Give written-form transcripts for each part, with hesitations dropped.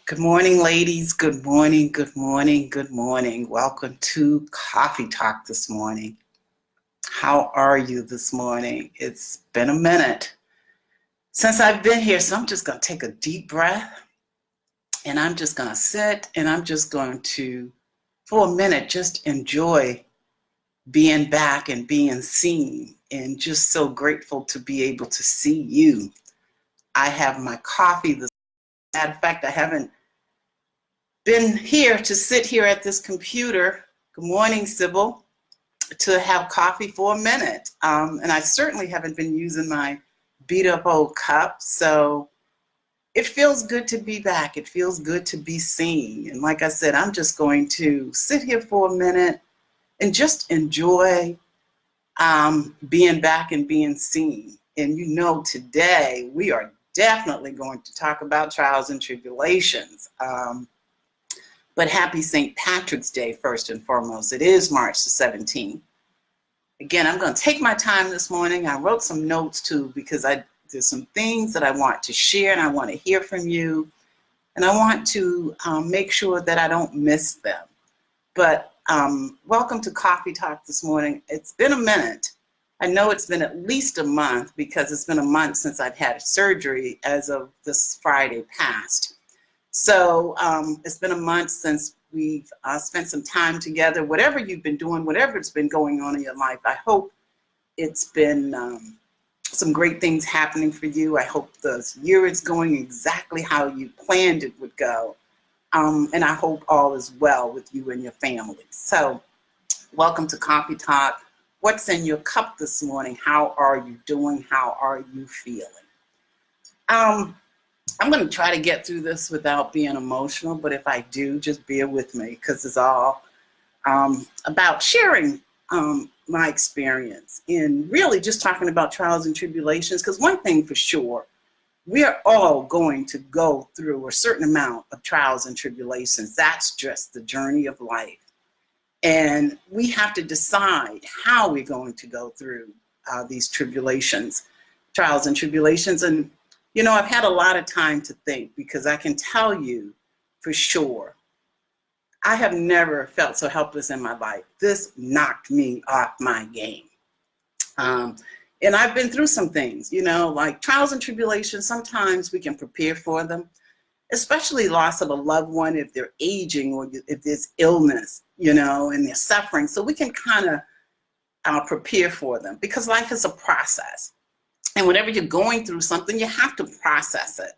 Good morning, ladies. Good morning, good morning, good morning. Welcome to Coffee Talk this morning. How are you this morning? It's been a minute since I've been here, so I'm just going to take a deep breath and I'm just going to sit and I'm just going to, for a minute, just enjoy being back and being seen, and just so grateful to be able to see you. I have my coffee. Matter of fact, I haven't been here to sit here at this computer. Good morning, Sybil. To have coffee for a minute. And I certainly haven't been using my beat up old cup. So it feels good to be back. It feels good to be seen. And like I said, I'm just going to sit here for a minute and just enjoy being back and being seen. And you know, today we are definitely going to talk about trials and tribulations. But happy St. Patrick's Day, first and foremost. It is March the 17th. Again, I'm going to take my time this morning. I wrote some notes too, because there's some things that I want to share and I want to hear from you. And I want to make sure that I don't miss them. But welcome to Coffee Talk this morning. It's been a minute. I know it's been at least a month, because it's been a month since I've had surgery as of this Friday past. So it's been a month since we've spent some time together. Whatever you've been doing, whatever's been going on in your life, I hope it's been some great things happening for you. I hope this year is going exactly how you planned it would go. And I hope all is well with you and your family. So welcome to Coffee Talk. What's in your cup this morning? How are you doing? How are you feeling? I'm going to try to get through this without being emotional, but if I do, just bear with me, because it's all about sharing my experience and really just talking about trials and tribulations. Because one thing for sure, we are all going to go through a certain amount of trials and tribulations. That's just the journey of life. And we have to decide how we're going to go through these tribulations, trials and tribulations. And you know, I've had a lot of time to think, because I can tell you for sure, I have never felt so helpless in my life. This knocked me off my game. And I've been through some things, you know, like trials and tribulations. Sometimes we can prepare for them, especially loss of a loved one, if they're aging or if there's illness, you know, and they're suffering. So we can kind of prepare for them, because life is a process. And whenever you're going through something, you have to process it.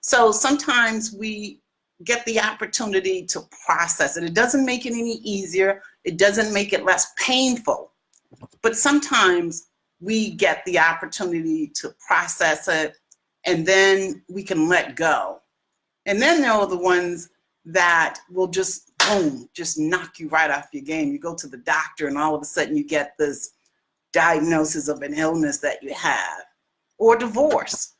So sometimes we get the opportunity to process it. It doesn't make it any easier. It doesn't make it less painful. But sometimes we get the opportunity to process it, and then we can let go. And then there are the ones that will just, boom, just knock you right off your game. You go to the doctor and all of a sudden you get this diagnosis of an illness that you have. Or divorce,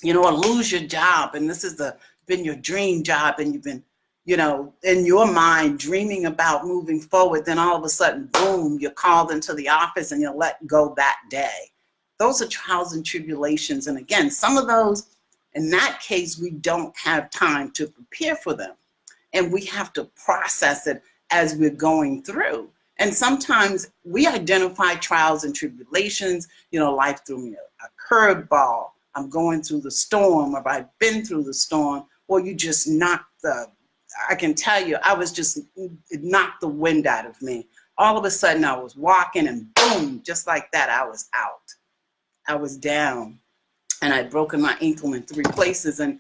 you know, or lose your job, and this has been your dream job, and you've been, you know, in your mind dreaming about moving forward. Then all of a sudden, boom, you're called into the office and you're let go that day. Those are trials and tribulations. And again, some of those, in that case, we don't have time to prepare for them, and we have to process it as we're going through. And sometimes we identify trials and tribulations, you know, life threw me a curveball, I'm going through the storm, or I've been through the storm, or you just knocked I can tell you, it knocked the wind out of me. All of a sudden I was walking and boom, just like that, I was out. I was down, and I'd broken my ankle in 3 places. And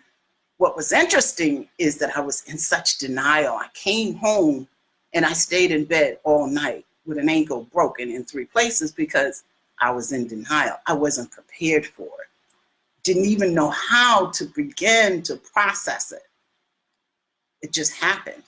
what was interesting is that I was in such denial. I came home and I stayed in bed all night with an ankle broken in 3 places, because I was in denial. I wasn't prepared for it. Didn't even know how to begin to process it. It just happened.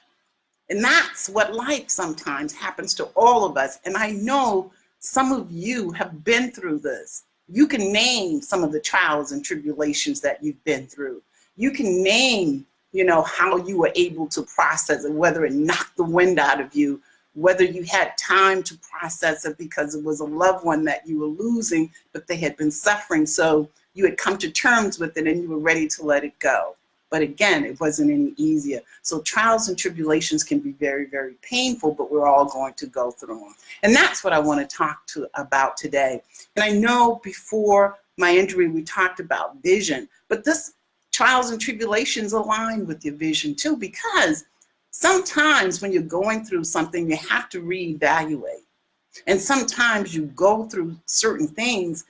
And that's what life sometimes happens to all of us. And I know some of you have been through this. You can name some of the trials and tribulations that you've been through. You can name, you know, how you were able to process it, whether it knocked the wind out of you, whether you had time to process it because it was a loved one that you were losing, but they had been suffering. So you had come to terms with it and you were ready to let it go. But again, it wasn't any easier. So trials and tribulations can be very, very painful, but we're all going to go through them. And that's what I want to talk about today. And I know before my injury, we talked about vision, but this trials and tribulations align with your vision too, because sometimes when you're going through something, you have to reevaluate. And sometimes you go through certain things,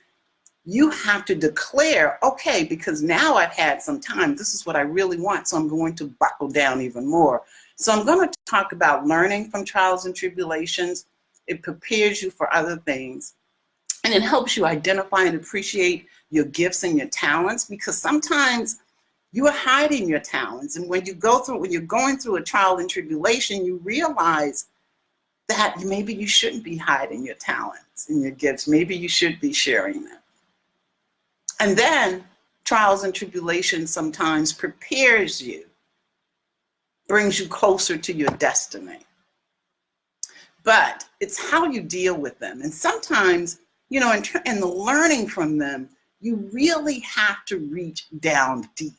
you have to declare, okay, because now I've had some time, this is what I really want, so I'm going to buckle down even more. So I'm going to talk about learning from trials and tribulations. It prepares you for other things, and it helps you identify and appreciate your gifts and your talents, because sometimes you are hiding your talents. And when you're going through a trial and tribulation, you realize that maybe you shouldn't be hiding your talents and your gifts. Maybe you should be sharing them. And then trials and tribulations sometimes prepares you, brings you closer to your destiny. But it's how you deal with them. And sometimes, in the learning from them, you really have to reach down deep.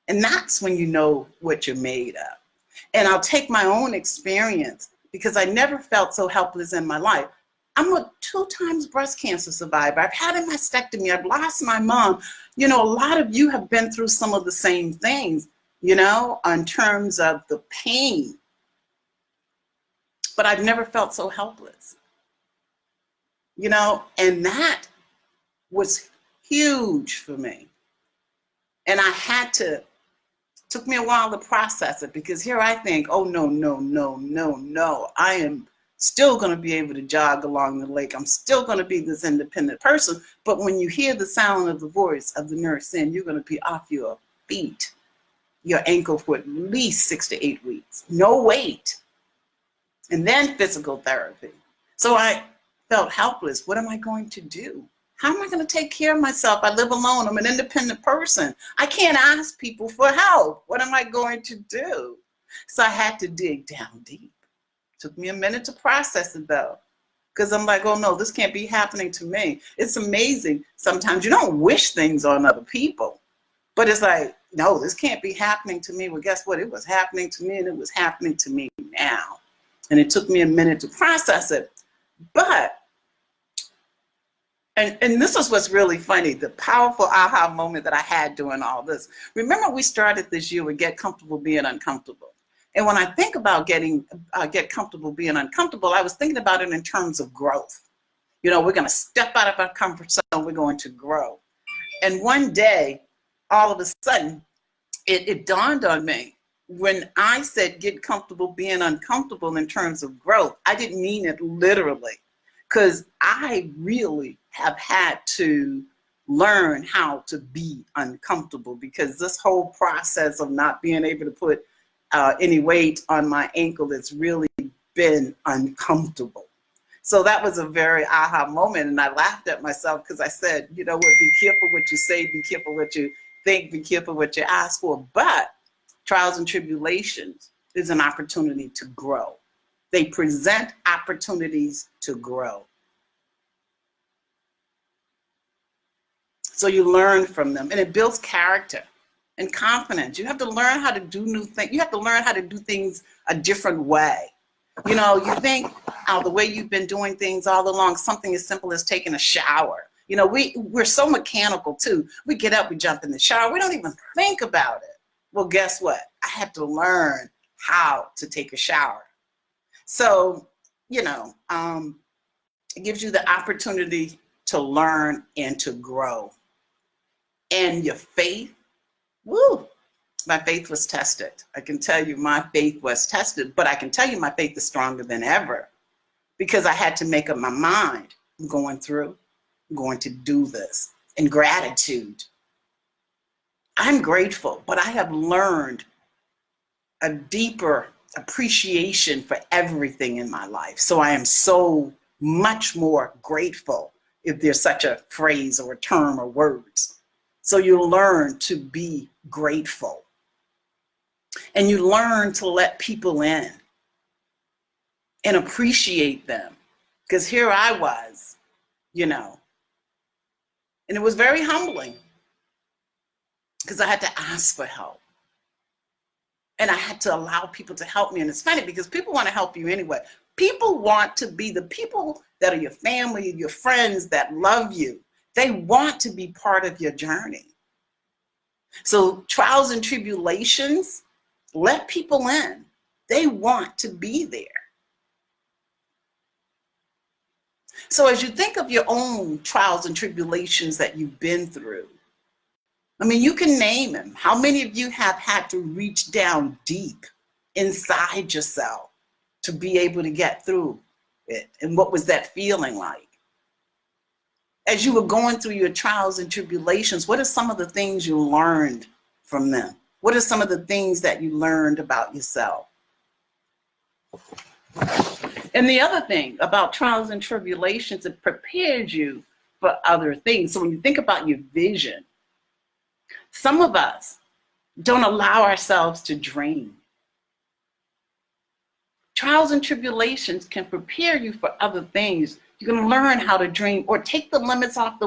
And that's when you know what you're made of. And I'll take my own experience, because I never felt so helpless in my life. I'm a 2 times breast cancer survivor. I've had a mastectomy. I've lost my mom. A lot of you have been through some of the same things, in terms of the pain. But I've never felt so helpless, and that was huge for me. And took me a while to process it, because here I think, oh, no. I am still going to be able to jog along the lake. I'm still going to be this independent person. But when you hear the sound of the voice of the nurse saying you're going to be off your feet, your ankle for at least 6 to 8 weeks, no weight, and then physical therapy. So I felt helpless. What am I going to do? How am I going to take care of myself? I live alone. I'm an independent person. I can't ask people for help. What am I going to do? So I had to dig down deep. Took me a minute to process it though, because I'm like, oh no, this can't be happening to me. It's amazing. Sometimes you don't wish things on other people, but it's like, no, this can't be happening to me. Well, guess what? It was happening to me, and it was happening to me now. And it took me a minute to process it. But, and this is what's really funny, the powerful aha moment that I had doing all this. Remember, we started this year with Get Comfortable Being Uncomfortable. And when I think about get comfortable being uncomfortable, I was thinking about it in terms of growth. We're going to step out of our comfort zone. We're going to grow. And one day, all of a sudden, it dawned on me. When I said get comfortable being uncomfortable in terms of growth, I didn't mean it literally, because I really have had to learn how to be uncomfortable, because this whole process of not being able to put any weight on my ankle, it's really been uncomfortable. So that was a very aha moment, and I laughed at myself, because I said, you know what, be careful what you say, be careful what you think, be careful what you ask for. But trials and tribulations is an opportunity to grow. They present opportunities to grow. So you learn from them, and it builds character and confidence. You have to learn how to do new things. You have to learn how to do things a different way. You think the way you've been doing things all along, something as simple as taking a shower. We're so mechanical too. We get up, we jump in the shower. We don't even think about it. Well, guess what? I had to learn how to take a shower. So, it gives you the opportunity to learn and to grow. And your faith, my faith was tested. I can tell you my faith was tested, but I can tell you my faith is stronger than ever, because I had to make up my mind. I'm going to do this. And gratitude. I'm grateful, but I have learned a deeper appreciation for everything in my life. So I am so much more grateful, if there's such a phrase or a term or words. So you learn to be grateful. And you learn to let people in and appreciate them. Because here I was, and it was very humbling, because I had to ask for help. And I had to allow people to help me. And it's funny because people want to help you anyway. People want to be the people that are your family, your friends that love you. They want to be part of your journey. So trials and tribulations, let people in. They want to be there. So as you think of your own trials and tribulations that you've been through, I mean, you can name them. How many of you have had to reach down deep inside yourself to be able to get through it? And what was that feeling like? As you were going through your trials and tribulations, what are some of the things you learned from them? What are some of the things that you learned about yourself? And the other thing about trials and tribulations, it prepares you for other things. So when you think about your vision, some of us don't allow ourselves to dream. Trials and tribulations can prepare you for other things. You can learn how to dream or take the limits off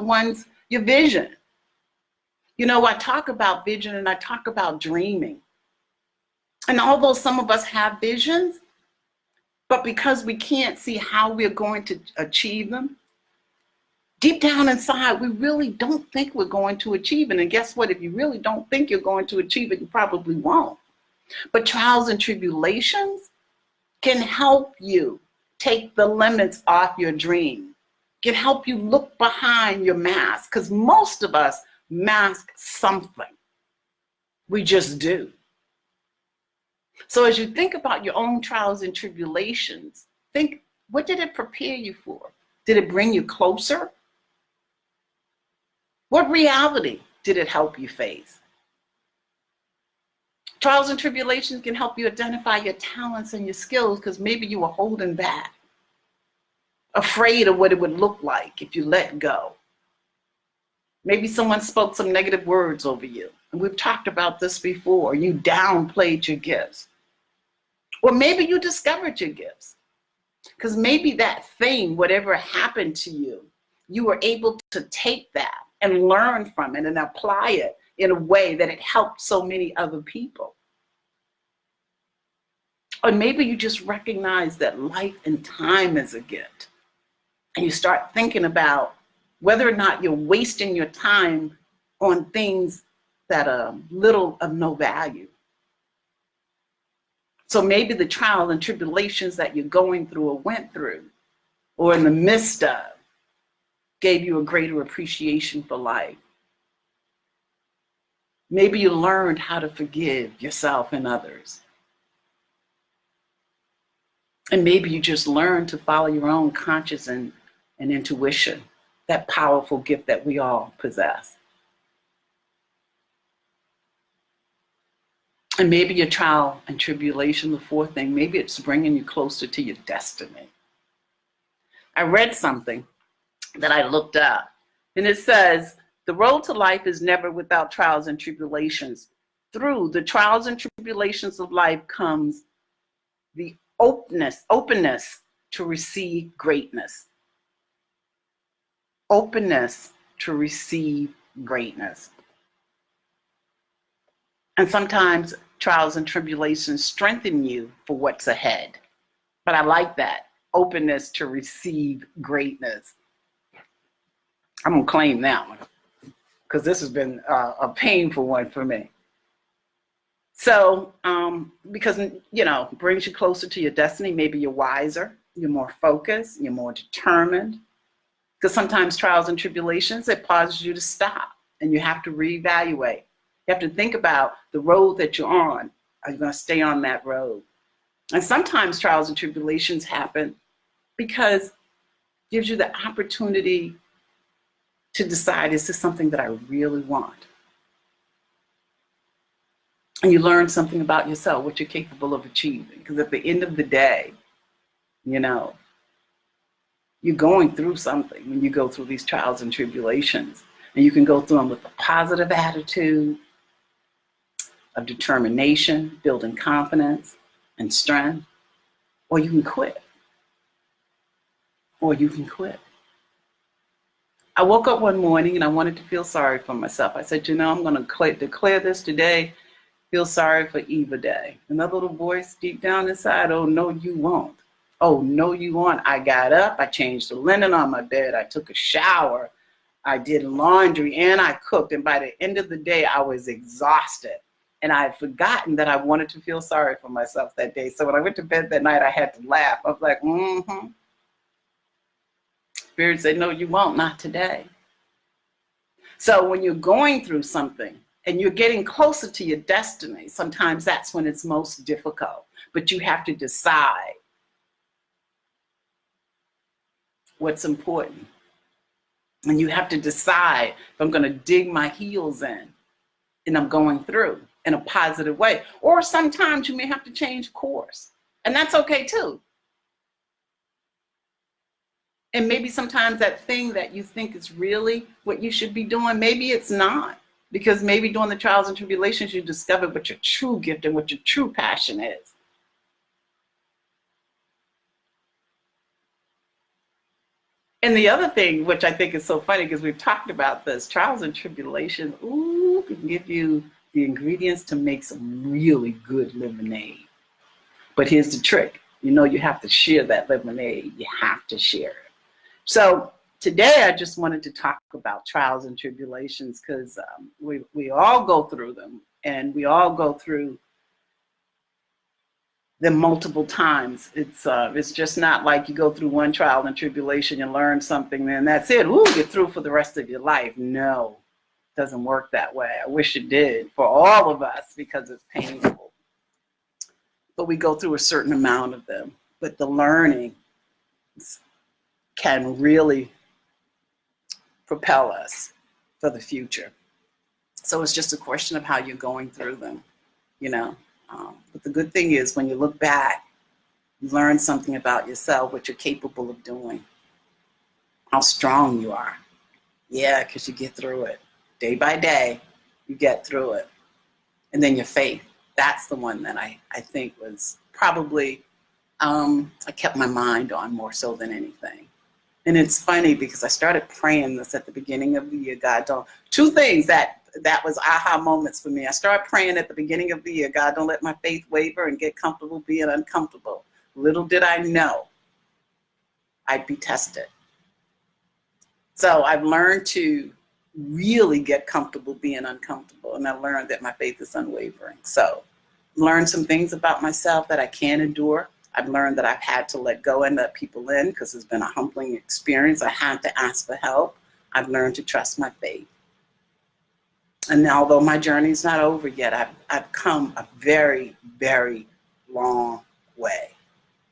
your vision. You know, I talk about vision and I talk about dreaming. And although some of us have visions, but because we can't see how we're going to achieve them, deep down inside, we really don't think we're going to achieve it. And guess what? If you really don't think you're going to achieve it, you probably won't. But trials and tribulations can help you take the limits off your dream, can help you look behind your mask, because most of us mask something. We just do. So as you think about your own trials and tribulations, think, what did it prepare you for? Did it bring you closer? What reality did it help you face? Trials and tribulations can help you identify your talents and your skills, because maybe you were holding back, afraid of what it would look like if you let go. Maybe someone spoke some negative words over you. And we've talked about this before. You downplayed your gifts. Or maybe you discovered your gifts. Because maybe that thing, whatever happened to you, you were able to take that and learn from it and apply it in a way that it helped so many other people. Or maybe you just recognize that life and time is a gift. And you start thinking about whether or not you're wasting your time on things that are little of no value. So maybe the trials and tribulations that you're going through or went through or in the midst of gave you a greater appreciation for life. Maybe you learned how to forgive yourself and others. And maybe you just learned to follow your own conscience and intuition, that powerful gift that we all possess. And maybe your trial and tribulation, the fourth thing, maybe it's bringing you closer to your destiny. I read something that I looked up, and it says, the road to life is never without trials and tribulations. Through the trials and tribulations of life comes the openness to receive greatness. Openness to receive greatness. And sometimes trials and tribulations strengthen you for what's ahead. But I like that, openness to receive greatness. I'm gonna claim that one, because this has been a painful one for me. So, because, you know, it brings you closer to your destiny. Maybe you're wiser, you're more focused, you're more determined. Because sometimes trials and tribulations, it causes you to stop and you have to reevaluate. You have to think about the road that you're on. Are you going to stay on that road? And sometimes trials and tribulations happen because it gives you the opportunity to decide, is this something that I really want? And you learn something about yourself, what you're capable of achieving. Because at the end of the day, you know, you're going through something when you go through these trials and tribulations. And you can go through them with a positive attitude, of determination, building confidence and strength, or you can quit. Or you can quit. I woke up one morning and I wanted to feel sorry for myself. I said, you know, I'm going to declare this today. Feel sorry for Eva Day. Another little voice deep down inside, oh, no, you won't. Oh, no, you won't. I got up, I changed the linen on my bed, I took a shower, I did laundry, and I cooked. And by the end of the day, I was exhausted. And I had forgotten that I wanted to feel sorry for myself that day. So when I went to bed that night, I had to laugh. I was like, Spirit said, no, you won't, not today. So when you're going through something and you're getting closer to your destiny, sometimes that's when it's most difficult. But you have to decide what's important. And you have to decide if I'm going to dig my heels in and I'm going through in a positive way. Or sometimes you may have to change course. And that's okay too. And maybe sometimes that thing that you think is really what you should be doing, maybe it's not. Because maybe during the trials and tribulations, you discover what your true gift and what your true passion is. And the other thing, which I think is so funny, because we've talked about this, trials and tribulations, can give you the ingredients to make some really good lemonade. But here's the trick. You have to share that lemonade. You have to share it. So today I just wanted to talk about trials and tribulations because we all go through them, and we all go through them multiple times. It's just not like you go through one trial and tribulation, you learn something, then that's it. You're through for the rest of your life. No, it doesn't work that way. I wish it did for all of us because it's painful. But we go through a certain amount of them. But the learning can really propel us for the future. So it's just a question of how you're going through them, But the good thing is when you look back, you learn something about yourself, what you're capable of doing, how strong you are. Yeah, because you get through it. Day by day, you get through it. And then your faith, that's the one that I think was probably, I kept my mind on more so than anything. And it's funny because I started praying this at the beginning of the year. God, don't, two things that was aha moments for me. I started praying at the beginning of the year, God, don't let my faith waver and get comfortable being uncomfortable. Little did I know I'd be tested. So I've learned to really get comfortable being uncomfortable. And I learned that my faith is unwavering. So learned some things about myself that I can endure. I've learned that I've had to let go and let people in because it's been a humbling experience. I had to ask for help. I've learned to trust my faith. And although my journey's not over yet, I've come a very, very long way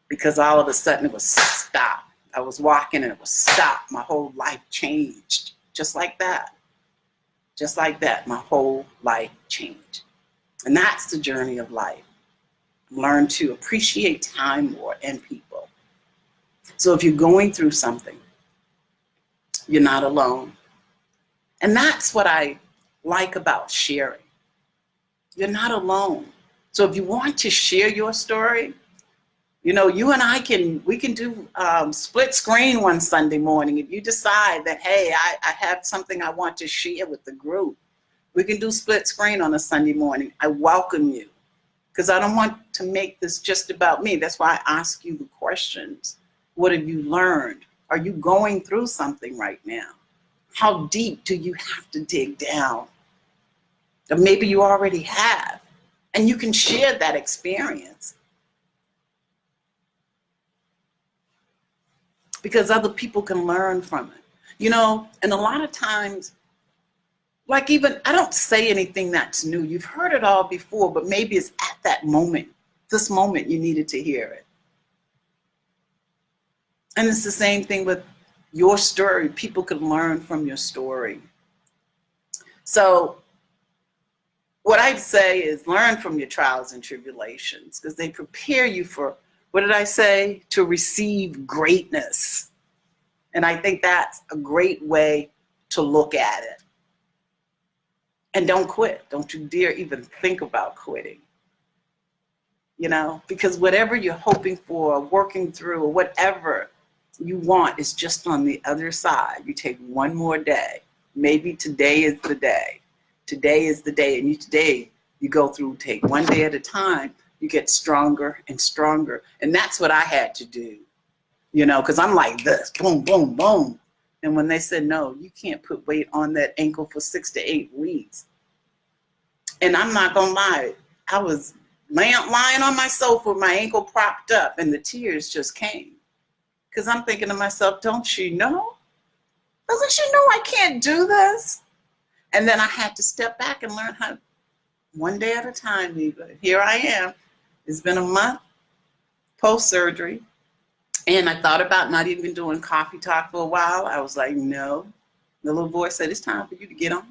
because all of a sudden it was stop. I was walking and it was stop. My whole life changed just like that. Just like that, my whole life changed. And that's the journey of life. Learn to appreciate time more and people. So if you're going through something, you're not alone. And that's what I like about sharing. You're not alone. So if you want to share your story, you and I we can do split screen one Sunday morning. If you decide that, hey, I have something I want to share with the group, we can do split screen on a Sunday morning. I welcome you. Because I don't want to make this just about me. That's why I ask you the questions. What have you learned? Are you going through something right now? How deep do you have to dig down? Or maybe you already have, and you can share that experience. Because other people can learn from it. And a lot of times, like even, I don't say anything that's new. You've heard it all before, but maybe it's at that moment, this moment you needed to hear it. And it's the same thing with your story. People can learn from your story. So what I'd say is learn from your trials and tribulations because they prepare you for, what did I say? To receive greatness. And I think that's a great way to look at it. And don't quit. Don't you dare even think about quitting. Because whatever you're hoping for, working through, or whatever you want is just on the other side. You take one more day. Maybe today is the day. Today is the day. And today you go through, take one day at a time, you get stronger and stronger. And that's what I had to do, you know, because I'm like this, boom, boom, boom. And when they said, no, you can't put weight on that ankle for 6 to 8 weeks. And I'm not going to lie, I was lying on my sofa with my ankle propped up and the tears just came. Because I'm thinking to myself, don't she know? Doesn't she know I can't do this? And then I had to step back and learn how, one day at a time, Eva. Here I am. It's been a month post-surgery. And I thought about not even doing coffee talk for a while. I was like, no. The little voice said, it's time for you to get on.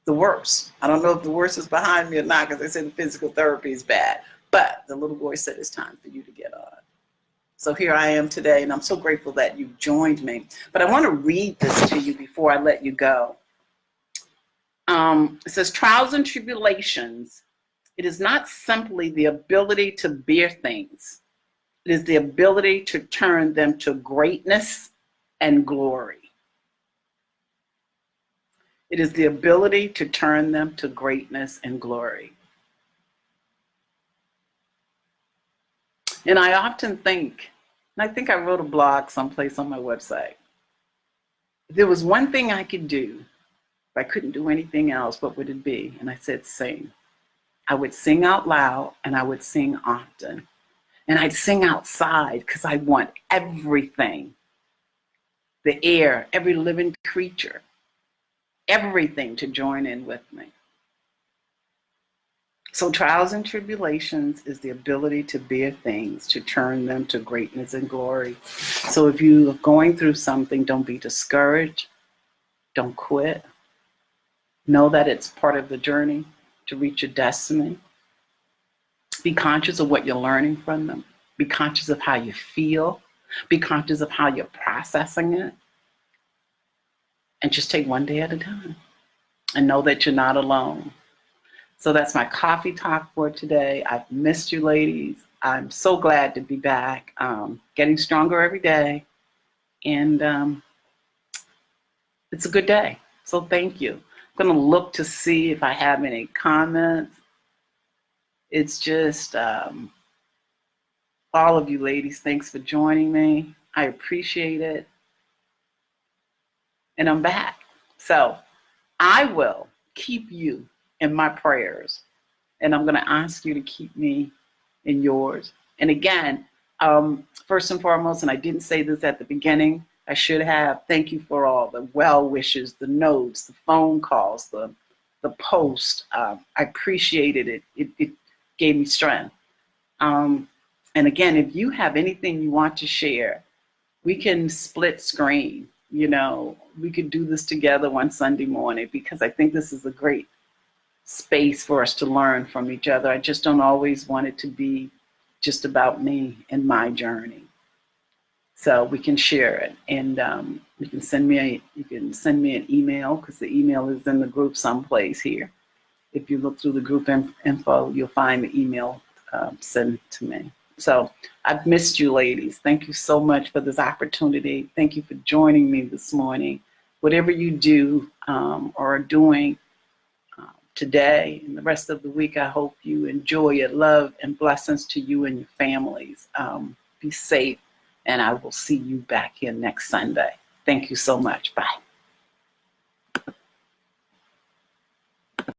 The worst. I don't know if the worst is behind me or not, because they said the physical therapy is bad. But the little voice said, it's time for you to get on. So here I am today, and I'm so grateful that you joined me. But I want to read this to you before I let you go. It says, trials and tribulations, it is not simply the ability to bear things. It is the ability to turn them to greatness and glory. It is the ability to turn them to greatness and glory. And I often think, and I think I wrote a blog someplace on my website, if there was one thing I could do, if I couldn't do anything else, what would it be? And I said, sing. I would sing out loud and I would sing often. And I'd sing outside because I want everything, the air, every living creature, everything to join in with me. So trials and tribulations is the ability to bear things, to turn them to greatness and glory. So if you are going through something, don't be discouraged. Don't quit. Know that it's part of the journey to reach your destiny. Be conscious of what you're learning from them. Be conscious of how you feel. Be conscious of how you're processing it. And just take one day at a time. And know that you're not alone. So that's my coffee talk for today. I've missed you, ladies. I'm so glad to be back. Getting stronger every day. And it's a good day. So thank you. I'm going to look to see if I have any comments. It's just all of you ladies, thanks for joining me. I appreciate it. And I'm back. So I will keep you in my prayers. And I'm going to ask you to keep me in yours. And again, first and foremost, and I didn't say this at the beginning, I should have, thank you for all the well wishes, the notes, the phone calls, the post. I appreciated it. It gave me strength. And again, if you have anything you want to share, we can split screen. You know, we could do this together one Sunday morning, because I think this is a great space for us to learn from each other. I just don't always want it to be just about me and my journey. So we can share it, and you can send me an email, because the email is in the group someplace here. If you look through the group info, you'll find the email sent to me. So I've missed you, ladies. Thank you so much for this opportunity. Thank you for joining me this morning. Whatever you do or are doing today and the rest of the week, I hope you enjoy it. Love and blessings to you and your families. Be safe. And I will see you back here next Sunday. Thank you so much. Bye.